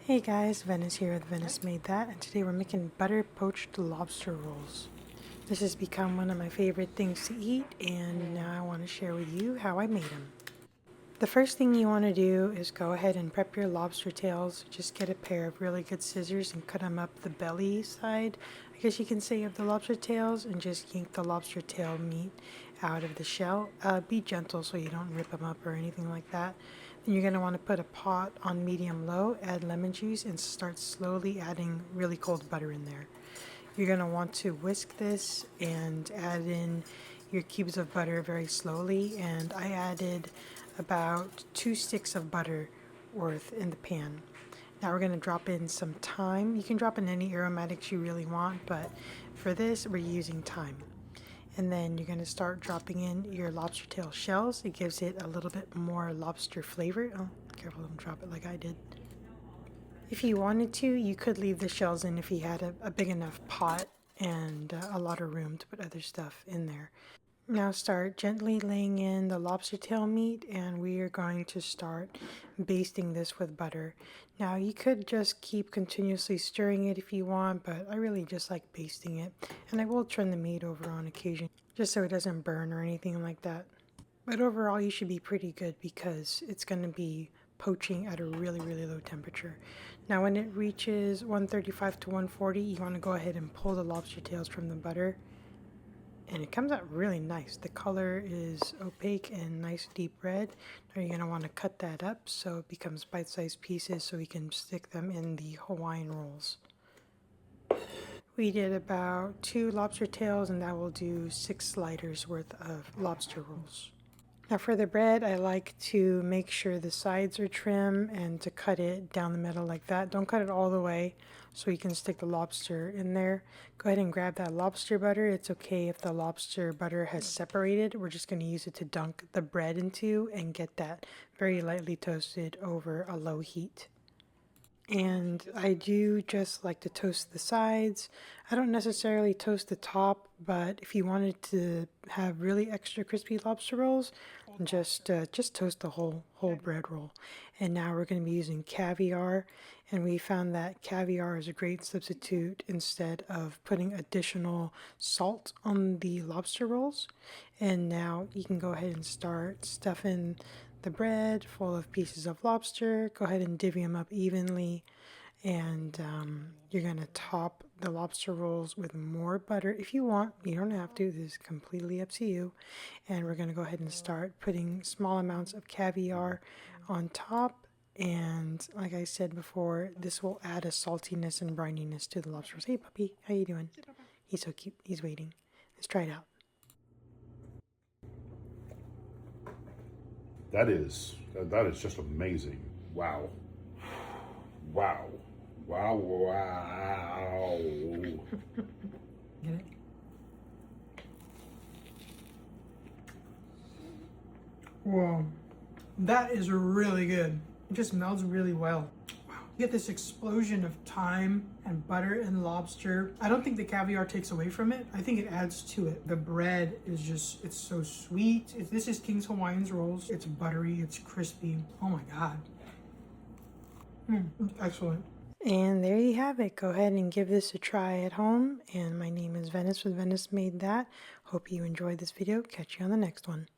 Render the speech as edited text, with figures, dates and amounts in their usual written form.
Hey guys, Venice here with Venice Made That, and today we're making butter-poached lobster rolls. This has become one of my favorite things to eat, and now I want to share with you how I made them. The first thing you want to do is go ahead and prep your lobster tails. Just get a pair of really good scissors and cut them up the belly side, I guess you can say, of the lobster tails, and just yank the lobster tail meat out of the shell. Be gentle so you don't rip them up or anything like that. Then you're going to want to put a pot on medium low, add lemon juice, and start slowly adding really cold butter in there. You're going to want to whisk this and add in your cubes of butter very slowly, and I added about 2 sticks of butter worth in the pan. Now we're going to drop in some thyme. You can drop in any aromatics you really want, but for this we're using thyme. And then you're going to start dropping in your lobster tail shells. It gives it a little bit more lobster flavor. Oh, careful, don't drop it like I did. If you wanted to, you could leave the shells in if you had a big enough pot and a lot of room to put other stuff in there. Now start gently laying in the lobster tail meat, and we are going to start basting this with butter. Now you could just keep continuously stirring it if you want, but I really just like basting it, and I will turn the meat over on occasion just so it doesn't burn or anything like that. But overall you should be pretty good because it's going to be poaching at a really low temperature. Now when it reaches 135 to 140, you want to go ahead and pull the lobster tails from the butter. And it comes out really nice. The color is opaque and nice deep red. Now you're going to want to cut that up so it becomes bite-sized pieces so we can stick them in the Hawaiian rolls. We did about 2 lobster tails, and that will do 6 sliders worth of lobster rolls. Now for the bread, I like to make sure the sides are trim and to cut it down the middle like that. Don't cut it all the way so you can stick the lobster in there. Go ahead and grab that lobster butter. It's okay if the lobster butter has separated. We're just going to use it to dunk the bread into and get that very lightly toasted over a low heat. And I do just like to toast the sides. I don't necessarily toast the top, but if you wanted to have really extra crispy lobster rolls, just toast the whole bread roll. And now we're going to be using caviar, and we found that caviar is a great substitute instead of putting additional salt on the lobster rolls. And now you can go ahead and start stuffing the bread full of pieces of lobster. Go ahead and divvy them up evenly, and you're going to top the lobster rolls with more butter if you want. You don't have to. This is completely up to you. And we're going to go ahead and start putting small amounts of caviar on top. And like I said before, this will add a saltiness and brininess to the lobster rolls. Hey puppy, how you doing? He's so cute. He's waiting. Let's try it out. That is just amazing. Wow. Wow. Wow. Wow. Get it? Whoa, that is really good. It just melts really well. Wow. You get this explosion of thyme and butter and lobster. I don't think the caviar takes away from it. I think it adds to it. The bread is just, it's so sweet. This is King's Hawaiian Rolls. It's buttery, it's crispy. Oh my God. Excellent. And there you have it. Go ahead and give this a try at home. And my name is Venice with Venice Made That. Hope you enjoyed this video. Catch you on the next one.